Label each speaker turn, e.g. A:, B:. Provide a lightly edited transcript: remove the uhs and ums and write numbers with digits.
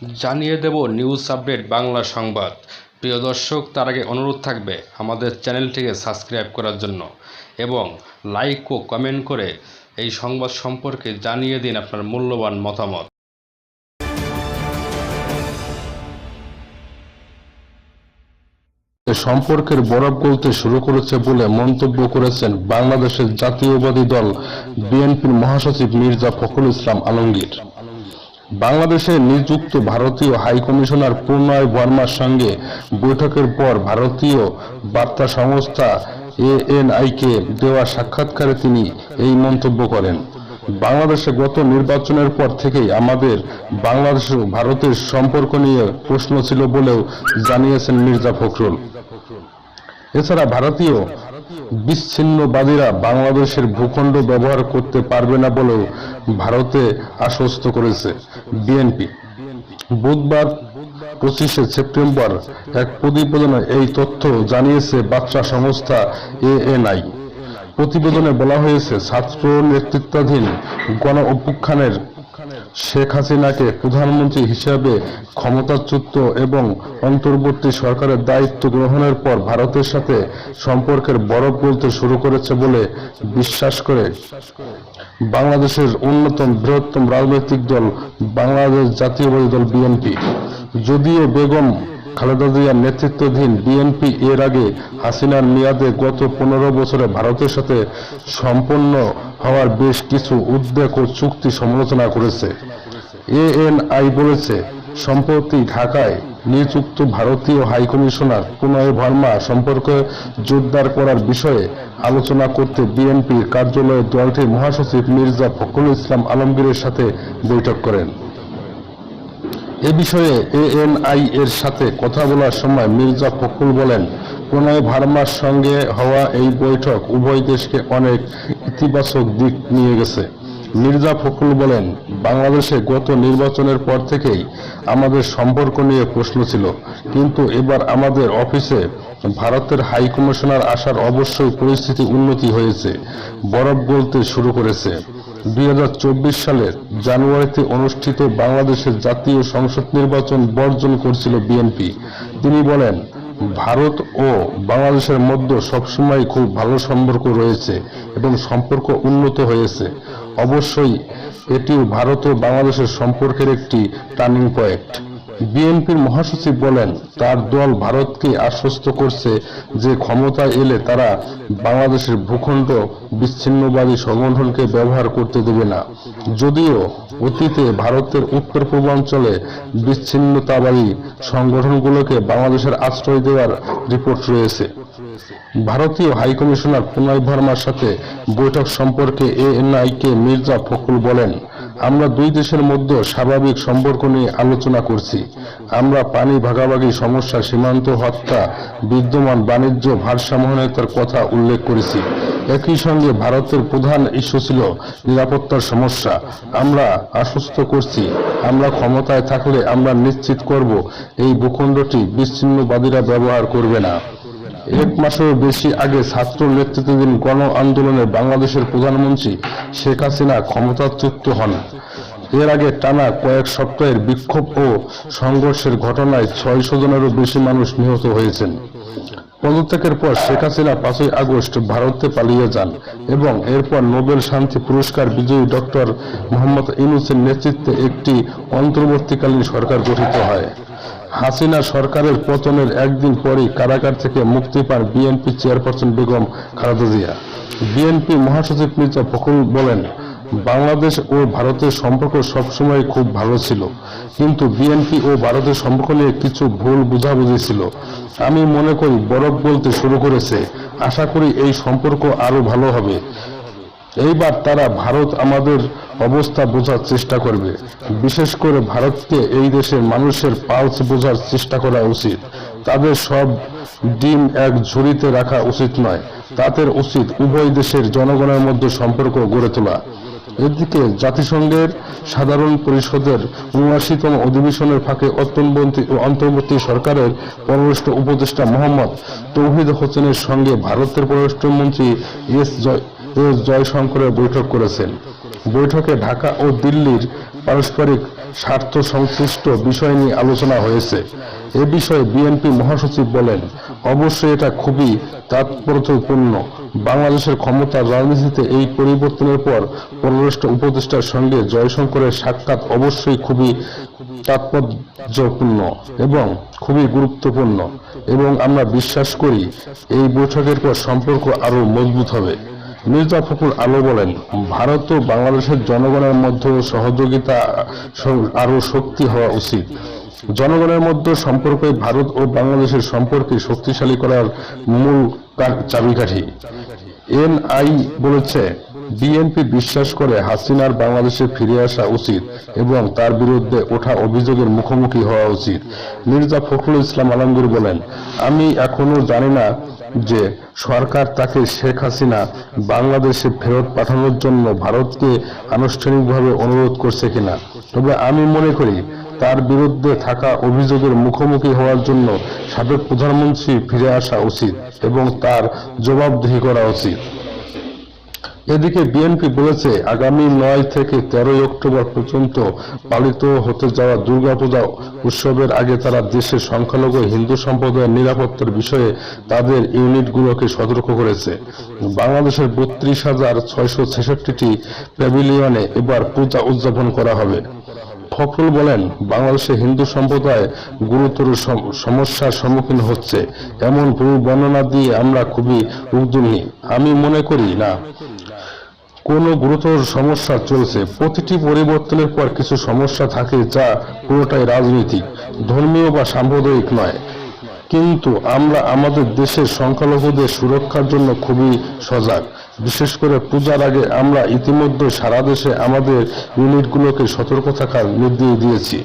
A: জানিয়ে দেব news update Bangla সংবাদ। প্রিয় দর্শক, তার আগে অনুরোধ থাকবে আমাদের চ্যানেলটিকে সাবস্ক্রাইব করার জন্য এবং লাইক ও কমেন্ট করে এই সংবাদ সম্পর্কে জানিয়ে দিন আপনার মূল্যবান মতামত।
B: সম্পর্কের বরফ গলতে শুরু করেছে বলে মন্তব্য করেছেন বাংলাদেশের জাতীয়বাদী দল বিএনপির মহাসচিব মির্জা ফখরুল ইসলাম আলমগীর। বাংলাদেশে নিযুক্ত ভারতীয় হাইকমিশনার প্রণয় বর্মার সঙ্গে বৈঠকের পর ভারতীয় বার্তা সংস্থা এএনআইকে দেওয়া সাক্ষাৎকারে তিনি এই মন্তব্য করেন। বাংলাদেশে গত নির্বাচনের পর থেকেই আমাদের বাংলাদেশ ও ভারতের সম্পর্ক নিয়ে প্রশ্ন ছিল বলেও জানিয়েছেন মির্জা ফখরুল। এছাড়া ভারতীয় বিচ্ছিন্নবাদীরা বাংলাদেশের ভূখণ্ড ব্যবহার করতে পারবে না বলেও ভারতে আশ্বস্ত করেছে বিএনপি। বুধবার 25শে সেপ্টেম্বর এক প্রতিবেদনে এই তথ্য জানিয়েছে বার্তা সংস্থা এএনআই। প্রতিবেদনে বলা হয়েছে, ছাত্র নেতৃত্বাধীন গণ অভ্যুত্থানের শেখ হাসিনাকে প্রধানমন্ত্রী হিসেবে ক্ষমতাচ্যুত এবং অন্তর্বর্তী সরকারের দায়িত্ব গ্রহণের পর ভারতের সাথে সম্পর্কের বরফ গলতে শুরু করেছে বলে বিশ্বাস করে বাংলাদেশের অন্যতম বৃহত্তম রাজনৈতিক দল বাংলাদেশ জাতীয়বাদী দল বিএনপি। যদিও বেগম খালেদা জিয়ার নেতৃত্বাধীন বিএনপি এর আগে হাসিনার মেয়াদে গত 15 বছরে ভারতের সাথে সম্পন্ন হওয়ার বেশ কিছু উদ্বেগ ও চুক্তি সমালোচনা করেছে। এএনআই বলেছে, সম্প্রতি ঢাকায় নিযুক্ত ভারতীয় হাইকমিশনার প্রণয় বর্মা সম্পর্কে জোরদার করার বিষয়ে আলোচনা করতে বিএনপির কার্যালয়ে দলটির মহাসচিব মির্জা ফখরুল ইসলাম আলমগীরের সাথে বৈঠক করেন। এ বিষয়ে এএনআই এর সাথে কথা বলার সময় মির্জা ফখরুল বলেন, প্রণয় বর্মার সঙ্গে হওয়া এই বৈঠক উভয় দেশকে অনেক ইতিবাচক দিক নিয়ে গেছে। মির্জা ফখরুল বলেন, বাংলাদেশে গত নির্বাচনের পর থেকেই আমাদের সম্পর্ক নিয়ে প্রশ্ন ছিল, কিন্তু এবার আমাদের অফিসে ভারতের হাইকমিশনার আসার অবশ্যই পরিস্থিতি উন্নতি হয়েছে, বরফ গলতে শুরু করেছে। 2024 সালের জানুয়ারিতে অনুষ্ঠিত বাংলাদেশের জাতীয় সংসদ নির্বাচন বর্জন করছিল বিএনপি। তিনি বলেন, ভারত ও বাংলাদেশের মধ্যে সবসময় খুব ভালো সম্পর্ক রয়েছে এবং সম্পর্ক উন্নত হয়েছে। অবশ্যই এটিও ভারত ও বাংলাদেশের সম্পর্কের একটি টার্নিং পয়েন্ট। বিএনপির মহাসচিব বলেন, তার দল ভারতকে আশ্বস্ত করছে যে ক্ষমতায় এলে তারা বাংলাদেশের ভূখণ্ড বিচ্ছিন্নবাদী সংগঠনকে ব্যবহার করতে দেবে না। যদিও অতীতে ভারতের উত্তর পূর্বাঞ্চলে বিচ্ছিন্নতাবাদী সংগঠনগুলোকে বাংলাদেশের আশ্রয় দেওয়ার রিপোর্ট রয়েছে। ভারতীয় হাইকমিশনার প্রণয় বর্মার সাথে বৈঠক সম্পর্কে এএনআইকে মির্জা ফখরুল বলেন, আমরা দুই দেশের মধ্যে স্বাভাবিক সম্পর্ক নিয়ে আলোচনা করছি। আমরা পানি ভাগাভাগি সমস্যা, সীমান্ত হত্যা, বিদ্যমান বাণিজ্য ভারসাম্যহীনতার কথা উল্লেখ করেছি। একই সঙ্গে ভারতের প্রধান ইস্যু ছিল নিরাপত্তার সমস্যা। আমরা আশ্বস্ত করছি, আমরা ক্ষমতায় থাকলে আমরা নিশ্চিত করব এই ভূখণ্ডটি বিচ্ছিন্নবাদীরা ব্যবহার করবে না। 1 মাসেরও বেশি আগে ছাত্র নেতৃত্বাধীন গণ আন্দোলনে বাংলাদেশের প্রধানমন্ত্রী শেখ হাসিনা ক্ষমতাচ্যুত হন। এর আগে টানা কয়েক সপ্তাহের বিক্ষোভ ও সংঘর্ষের ঘটনায় 600 জনেরও বেশি মানুষ নিহত হয়েছেন। পদত্যাগের পর শেখ হাসিনা 5ই আগস্ট ভারতে পালিয়ে যান এবং এরপর নোবেল শান্তি পুরস্কার বিজয়ী ডক্টর মোহাম্মদ ইউনূসের নেতৃত্বে একটি অন্তর্বর্তীকালীন সরকার গঠিত হয়। হাসিনা সরকারের পতনের একদিন পরেই কারাগার থেকে মুক্তি পান BNP chairperson Begum Khaleda Zia. BNP মহাসচিব মির্জা ফখরুল বলেন, বাংলাদেশ ও ভারতের সম্পর্ক সবসময় খুব ভালো ছিল, কিন্তু বিএনপি ও ভারতের সম্পর্ক নিয়ে কিছু ভুল বোঝাবুঝি ছিল। আমি মনে করি বরফ গলতে শুরু করেছে। আশা করি এই সম্পর্ক আরো ভালো হবে। এইবার তারা ভারত আমাদের অবস্থা বোঝার চেষ্টা করবে। বিশেষ করে ভারতকে এই দেশের মানুষের পালস বোঝার চেষ্টা করা উচিত। তাদের সব ডিম এক ঝুড়িতে রাখা উচিত নয়। তাদের উচিত উভয় দেশের জনগণের মধ্যে সম্পর্ক গড়ে তোলা। এদিকে জাতিসংঘের সাধারণ পরিষদের ৭৯তম অধিবেশনের ফাঁকে অন্তর্বর্তী সরকারের পররাষ্ট্র উপদেষ্টা মোহাম্মদ তৌহিদ হোসেনের সঙ্গে ভারতের পররাষ্ট্রমন্ত্রী এস জয়শঙ্করের বৈঠক করেছেন। বৈঠকে ঢাকা ও দিল্লির পারস্পরিক স্বার্থ সংশ্লিষ্ট বিষয় নিয়ে আলোচনা হয়েছে। এ বিষয়ে বিএনপি মহাসচিব বলেন, অবশ্যই এটা খুবই তাৎপর্যপূর্ণ। বাংলাদেশের ক্ষমতার রাজনীতিতে এই পরিবর্তনের পর পররাষ্ট্র উপদেষ্টার সঙ্গে জয়শঙ্করের সাক্ষাৎ অবশ্যই খুবই তাৎপর্যপূর্ণ এবং খুবই গুরুত্বপূর্ণ, এবং আমরা বিশ্বাস করি এই বৈঠকের পর সম্পর্ক আরো মজবুত হবে। মির্জা ফখরুল আরো বলেন, ভারত ও বাংলাদেশের জনগণের মধ্যে সহযোগিতা আরো শক্তি হওয়া উচিত। জনগণের মধ্যে সম্পর্কই ভারত ও বাংলাদেশের সম্পর্কে শক্তিশালী করার মূল চাবিকাঠি। এনআই বলেছে, বিএনপি বিশ্বাস করে হাসিনার বাংলাদেশে ফিরে আসা উচিত এবং তার বিরুদ্ধে ওঠা অভিযোগের মুখোমুখি হওয়া উচিত। মির্জা ফখরুল ইসলাম আলমগীর বলেন, আমি এখনো জানি না যে সরকার তাকে শেখ হাসিনা বাংলাদেশে ফেরত পাঠানোর জন্য ভারতকে আনুষ্ঠানিকভাবে অনুরোধ করছে কিনা, তবে আমি মনে করি তার বিরুদ্ধে থাকা অভিযোগের মুখোমুখি হওয়ার জন্য সাবেক প্রধানমন্ত্রী ফিরে আসা উচিত এবং তার জবাবদিহি করা উচিত। এদিকে বিএনপি বলেছে, আগামী 9 থেকে 13 অক্টোবর পর্যন্ত পালিত হতে যাওয়া দুর্গাপূজা উৎসবের আগে তারা দেশের সংখ্যালঘু হিন্দু সম্প্রদায়ের নিরাপত্তার বিষয়ে তাদের ইউনিটগুলোকে সতর্ক করেছে। বাংলাদেশের 32,666টি প্যাভিলিয়নে এবার পূজা উদযাপন করা হবে। ফখরুল বলেন, বাংলাদেশে হিন্দু সম্প্রদায় গুরুতর সমস্যার সম্মুখীন হচ্ছে এমন বর্ণনা দিয়ে আমরা খুবই উদ্বিগ্ন। আমি মনে করি না কোনো গুরুতর সমস্যা চলছে। প্রতিটি পরিবর্তনের পর কিছু সমস্যা থাকে যা পুরোটাই রাজনৈতিক, ধর্মীয় বা সাম্প্রদায়িক নয়। কিন্তু আমরা আমাদের দেশের সংখ্যালঘুদের সুরক্ষার জন্য খুবই সজাগ। বিশেষ করে পূজার আগে আমরা ইতিমধ্যে সারা দেশে আমাদের ইউনিটগুলোকে সতর্ক থাকার নির্দেশ দিয়েছি।